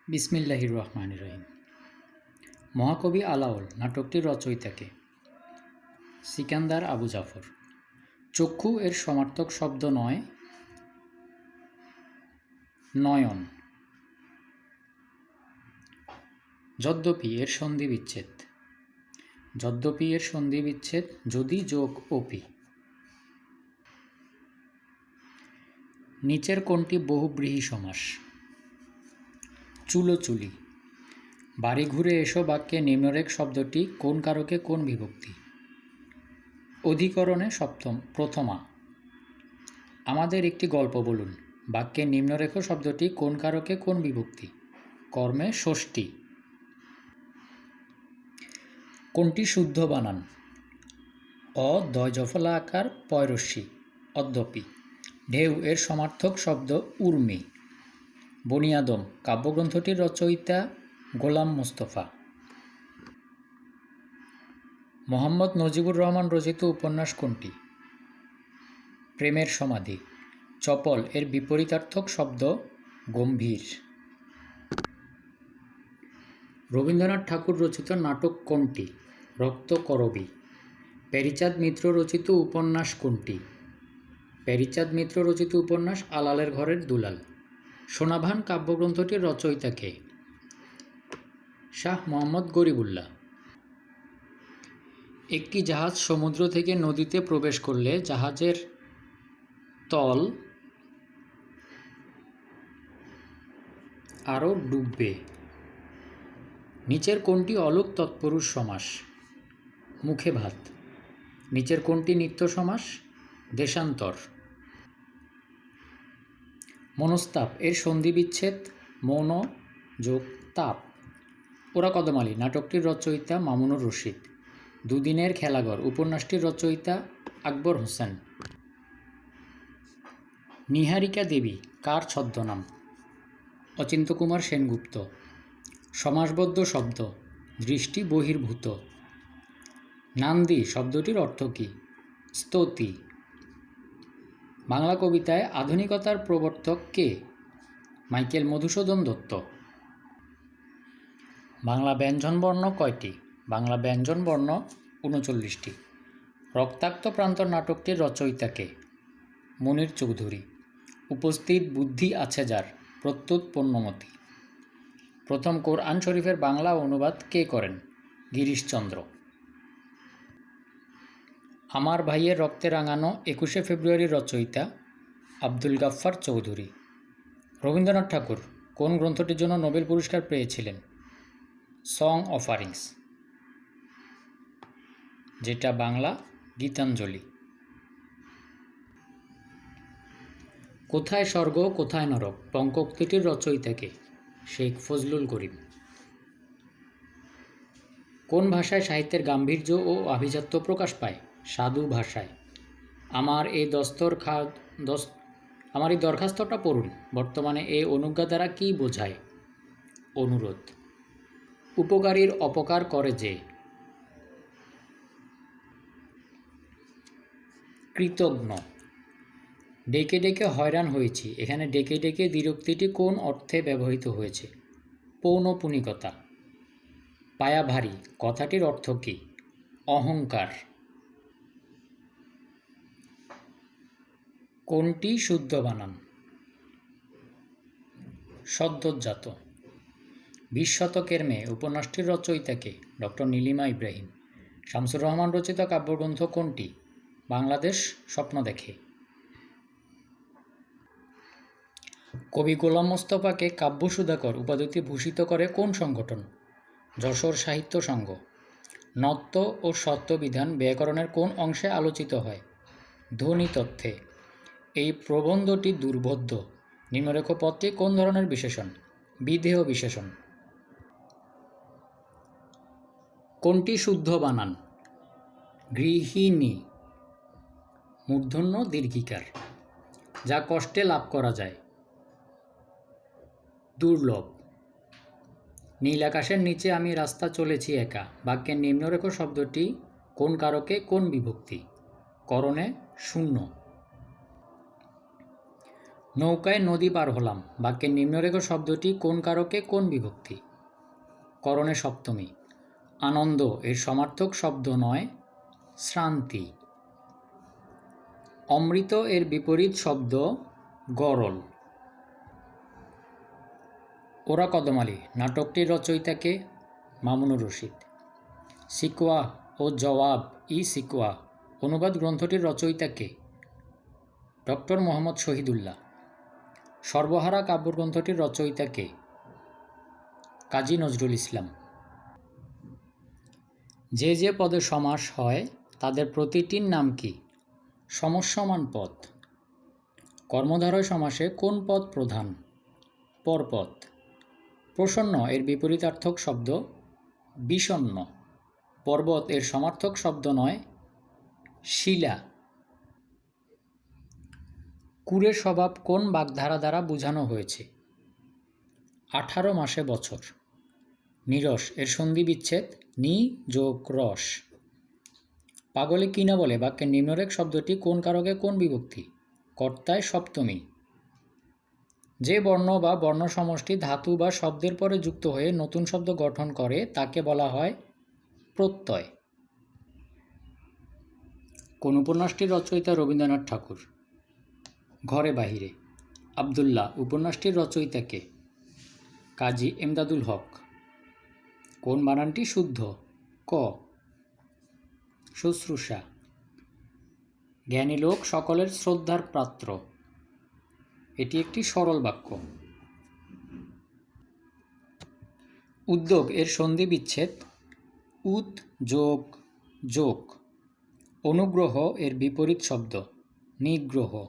বিসমিল্লাহির রহমানির রহিম। মহাকবি আলাওল নাটকটির রচয়িতা কে? সিকান্দার আবু জাফর। চক্ষু এর সমার্থক শব্দ নয়, নয়ন। যদ্যপি এর সন্ধি বিচ্ছেদ। যদ্যপি এর সন্ধি বিচ্ছেদ যদি যোগ অপি। নিচের কোনটি বহুব্রীহি সমাস? চুলোচুলি। বাড়ি ঘুরে এসো বাক্যে নিম্নরেখ শব্দটি কোন কারকে কোন বিভক্তি? অধিকরণে প্রথমা। আমাদের একটি গল্প বলুন বাক্যে নিম্নরেখ শব্দটি কোন কারকে কোন বিভক্তি? কর্মে ষষ্ঠী। কোনটি শুদ্ধ বানান? অ দয় জফলা আকার পয়রস্যি। অদ্যপি। ঢেউ এর সমার্থক শব্দ উর্মি। বনিয়াদম কাব্যগ্রন্থটির রচয়িতা গোলাম মোস্তফা। মোহাম্মদ নজিবুর রহমান রচিত উপন্যাস কোনটি? প্রেমের সমাধি। চপল এর বিপরীতার্থক শব্দ গম্ভীর। রবীন্দ্রনাথ ঠাকুর রচিত নাটক কোনটি? রক্তকরবী। প্যারীচাঁদ মিত্র রচিত উপন্যাস কোনটি? প্যারীচাঁদ মিত্র রচিত উপন্যাস আলালের ঘরের দুলাল। সোনাভান কাব্যগ্রন্থটির রচয়িতা কে? শাহ মোহাম্মদ গরিবুল্লাহ। একটি জাহাজ সমুদ্র থেকে নদীতে প্রবেশ করলে জাহাজের তল আরও ডুববে। নিচের কোনটি অলোক তৎপুরুষ সমাস? মুখে ভাত। নিচের কোনটি নিত্য সমাস? দেশান্তর। মনস্তাপ এর সন্ধি বিচ্ছেদ মৌন যোগ তাপ। ওরা কদমালী নাটকটির রচয়িতা মামুনুর রশিদ। দুদিনের খেলাঘর উপন্যাসটির রচয়িতা আকবর হোসেন। নিহারিকা দেবী কার ছদ্মনাম? অচিন্ত্যকুমার সেনগুপ্ত। সমাসবদ্ধ শব্দ দৃষ্টি বহির্ভূত। নান্দি শব্দটির অর্থ কী? স্তুতি। বাংলা কবিতায় আধুনিকতার প্রবর্তক কে? মাইকেল মধুসূদন দত্ত। বাংলা ব্যঞ্জনবর্ণ কয়টি? বাংলা ব্যঞ্জনবর্ণ ৩৯টি। রক্তাক্ত প্রান্তর নাটকটির রচয়িতা কে? মুনীর চৌধুরী। উপস্থিত বুদ্ধি আছে যার, প্রত্যুত পণ্যমতি। প্রথম কোরআন শরীফের বাংলা অনুবাদ কে করেন? গিরিশচন্দ্র। আমার ভাইয়ের রক্তে রাঙানো ২১শে ফেব্রুয়ারির রচয়িতা আব্দুল গাফফার চৌধুরী। রবীন্দ্রনাথ ঠাকুর কোন গ্রন্থটির জন্য নোবেল পুরস্কার পেয়েছিলেন? সং অফারিংস, যেটা বাংলা গীতাঞ্জলি। কোথায় স্বর্গ কোথায় নরক পঙ্কোক্তিটির রচয়িতা কে? শেখ ফজলুল করিম। কোন ভাষায় সাহিত্যের গাম্ভীর্য ও আভিজাত্য প্রকাশ পায়? সাধু ভাষায়। আমার এই দরখাস্তটা পড়ুন বর্তমানে এই অনুজ্ঞা দ্বারা কী বোঝায়? অনুরোধ। উপকারীর অপকার করে যে। কৃতজ্ঞ। ডেকে ডেকে হয়রান হয়েছি এখানে ডেকে ডেকে দ্বিরুক্তিটি কোন অর্থে ব্যবহৃত হয়েছে? পৌনঃপুনিকতা। পায়া ভারী কথাটির অর্থ কী? অহংকার। কোনটি শুদ্ধ বানান? সদ্যোজাত। ২০ শতকের মেয়ে উপন্যাসটির রচয়িতা কে? ডক্টর নীলিমা ইব্রাহিম। শামসুর রহমান রচিত কাব্যগ্রন্থ কোনটি? বাংলাদেশ স্বপ্ন দেখে। কবি গোলাম মোস্তফাকে কাব্য সুধাকর উপাধিতে ভূষিত করে কোন সংগঠন? যশোর সাহিত্য সংঘ। নত্ব ও সত্য বিধান ব্যাকরণের কোন অংশে আলোচিত হয়? ধ্বনিতত্ত্বে। এই প্রবন্ধটি দুর্বোধ্য নিম্নরেখ পদটি কোন ধরনের বিশেষণ? বিধেয় বিশেষণ। কোনটি শুদ্ধ বানান? গৃহিণী। মূর্ধন্য দীর্ঘিকার। যা কষ্টে লাভ করা যায়। দুর্লভ। নীল আকাশের নিচে আমি রাস্তা চলেছি একা বাক্যের নিম্নরেখ শব্দটি কোন কারকে কোন বিভক্তি? করণে শূন্য। নৌকায় নদী পার হলাম বাক্যের নিম্নরেখ শব্দটি কোন কারকে কোন বিভক্তি? করণে সপ্তমী। আনন্দ এর সমার্থক শব্দ নয়, শ্রান্তি। অমৃত এর বিপরীত শব্দ গরল। ওরা কদমালি নাটকটির রচয়িতাকে? মামুনুর রশিদ। সিকওয়া ও জওয়াব ই সিকওয়া অনুবাদ গ্রন্থটির রচয়িতাকে? ডক্টর মোহাম্মদ শহীদুল্লাহ। সর্বহারা কাব্যগ্রন্থটির রচয়িতাকে? কাজী নজরুল ইসলাম। যে যে পদে সমাস হয় তাদের প্রতিটির নাম কি? সমস্যমান পদ। কর্মধারয় সমাসে কোন পদ প্রধান? পরপদ। প্রসন্ন এর বিপরীতার্থক শব্দ বিষণ্ণ। পর্বত এর সমার্থক শব্দ নয়, শিলা। কুরের স্বভাব কোন বাগধারা দ্বারা বোঝানো হয়েছে? 18 মাসে বছর। নিরস এর সন্ধি বিচ্ছেদ নি যোগ রস। পাগলে কি না বলে বাক্যের নিম্নরেখ শব্দটি কোন কারকে কোন বিভক্তি? কর্তায় সপ্তমী। যে বর্ণ বা বর্ণ সমষ্টি ধাতু বা শব্দের পরে যুক্ত হয়ে নতুন শব্দ গঠন করে তাকে বলা হয় প্রত্যয়। কোন উপন্যাসটির রচয়িতা রবীন্দ্রনাথ ঠাকুর? ঘরে বাহিরে। আব্দুল্লাহ উপন্যাসটির রচয়িতাকে? কাজী এমদাদুল হক। কোন বানানটি শুদ্ধ? ক। শুশ্রূষা। জ্ঞানী লোক সকলের শ্রদ্ধার পাত্র। এটি একটি সরল বাক্য। উদ্যোগ এর সন্ধি বিচ্ছেদ উদ যোগ যোগ। অনুগ্রহ এর বিপরীত শব্দ নিগ্রহ।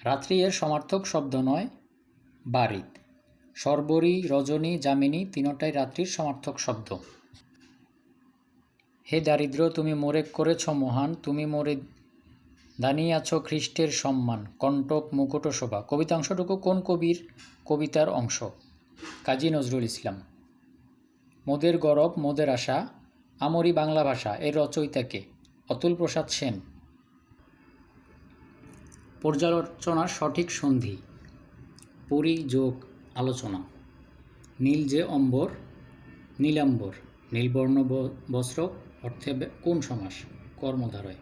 রাত্রি এর সমার্থক শব্দ নয়, বারিত। শর্বরী, রজনী, যামিনী তিনটাই রাত্রির সমার্থক শব্দ। হে দারিদ্র, তুমি মোরে করেছ মহান, তুমি মোরে দানিয়াছ খ্রিস্টের সম্মান, কণ্টক মুকুট শোভা। কবিতাংশটুকু কোন কবির কবিতার অংশ? কাজী নজরুল ইসলাম। মোদের গরব মোদের আশা আমরি বাংলা ভাষা এর রচয়িতাকে? অতুল প্রসাদ সেন। পর্যালোচনার সঠিক সন্ধি পরিযোগ আলোচনা। নীল যে অম্বর নীলাম্বর। নীলবর্ণ বস্ত্র অর্থে কোন সমাস? কর্মধারয়।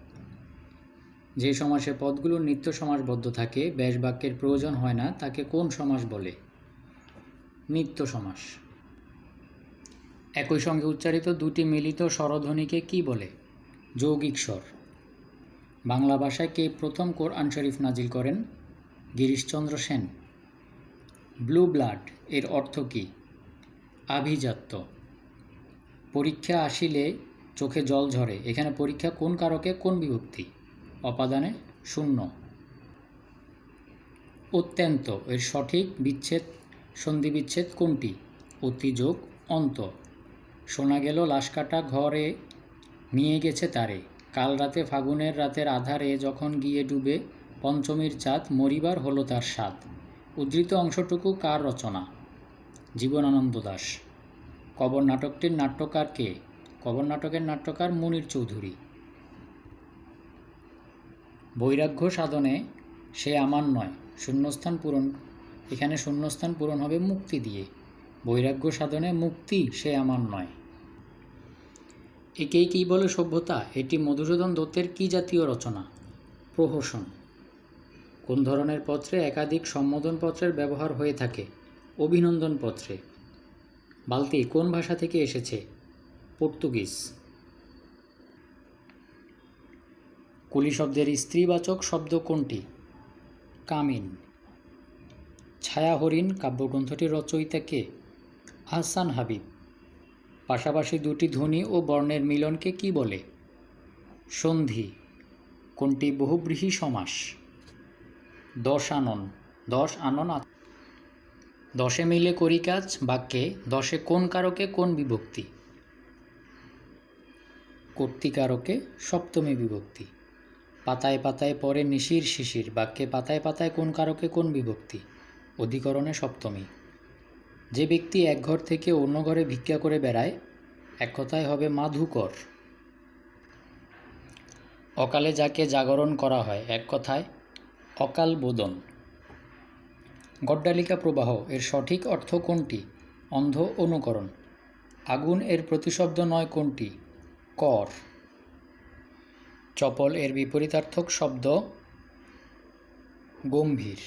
যে সমাসে পদগুলো নিত্য সমাসবদ্ধ থাকে, ব্যাস বাক্যের প্রয়োজন হয় না, তাকে কোন সমাস বলে? নিত্য সমাস। একই সঙ্গে উচ্চারিত দুটি মিলিত স্বরধ্বনিকে কি বলে? যৌগিক স্বর। বাংলা ভাষায় কে প্রথম কোরআন শরীফ নাজিল করেন? গিরিশচন্দ্র সেন। ব্লু ব্লাড এর অর্থ কী? আভিজাত্য। পরীক্ষা আসিলে চোখে জল ঝরে, এখানে পরীক্ষা কোন কারকে কোন বিভক্তি? অপাদানে শূন্য। অত্যন্ত এর সঠিক বিচ্ছেদ সন্ধি বিচ্ছেদ কোনটি? অতি যোগ অন্ত। শোনা গেল লাশ কাটা ঘরে নিয়ে গেছে তারে, কাল রাতে ফাগুনের রাতের আধারে যখন গিয়ে ডুবে পঞ্চমীর চাঁদ, মরিবার হলো তার স্বাদ। উদ্ধৃত অংশটুকু কার রচনা? জীবনানন্দ দাশ। কবর নাটকটির নাট্যকার কে? কবর নাটকের নাট্যকার মুনির চৌধুরী। বৈরাগ্য সাধনে সে আমার নয়, শূন্যস্থান পূরণ। এখানে শূন্যস্থান পূরণ হবে মুক্তি দিয়ে। বৈরাগ্য সাধনে মুক্তি সে আমার নয়। একেই কী বলে সভ্যতা? এটি মধুসূদন দত্তের কী জাতীয় রচনা? প্রহসন। কোন ধরনের পত্রে একাধিক সম্বোধন পত্রের ব্যবহার হয়ে থাকে? অভিনন্দন পত্রে। বালতি কোন ভাষা থেকে এসেছে? পর্তুগিজ। কুলি শব্দের স্ত্রীবাচক শব্দ কোনটি? কামিন। ছায়া হরিণ কাব্যগ্রন্থটির রচয়িতা কে? আহসান হাবিব। পাশাপাশি দুটি ধ্বনি ও বর্ণের মিলনকে কি বলে? সন্ধি। কোনটি বহুব্রীহি সমাস? দশানন। দশে মিলে করি কাজ বাক্যে দশে কোন কারকে কোন বিভক্তি? কর্তৃকারকে সপ্তমী বিভক্তি। পাতায় পাতায় পড়ে নিশির শিশির বাক্যে পাতায় পাতায় কোন কারকে কোন বিভক্তি? অধিকরণে সপ্তমী। যে ব্যক্তি এক ঘর থেকে অন্য ঘরে ভিক্ষা করে বেড়ায়, এক কথায় হবে মাধুকর। অকালে যাকে জাগরণ করা হয়, এক কথায় অকাল বোদন। গড্ডালিকা প্রবাহ এর সঠিক অর্থ কোনটি? অন্ধ অনুকরণ। আগুন এর প্রতিশব্দ নয় কোনটি? কর। চপল এর বিপরীতার্থক শব্দ গম্ভীর।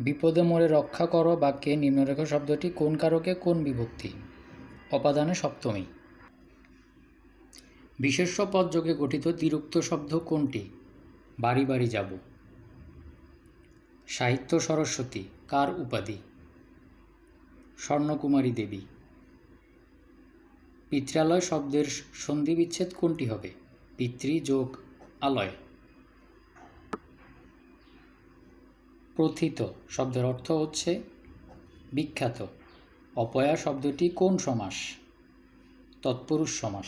বিপদে মোরে রক্ষা করো বাক্যে নিম্নরেখা শব্দটি কোন কারকে কোন বিভক্তি? অপাদানে সপ্তমী। বিশেষ্য পদযোগে গঠিত তিরুক্ত শব্দ কোনটি? বাড়ি বাড়ি যাব। সাহিত্য সরস্বতী কার উপাধি? স্বর্ণকুমারী দেবী। পিত্রালয় শব্দের সন্ধি বিচ্ছেদ কোনটি হবে? পিতৃ যোগ আলয়। প্রথিত শব্দের অর্থ হচ্ছে বিখ্যাত। অপয়া শব্দটি কোন সমাস? তৎপুরুষ সমাস।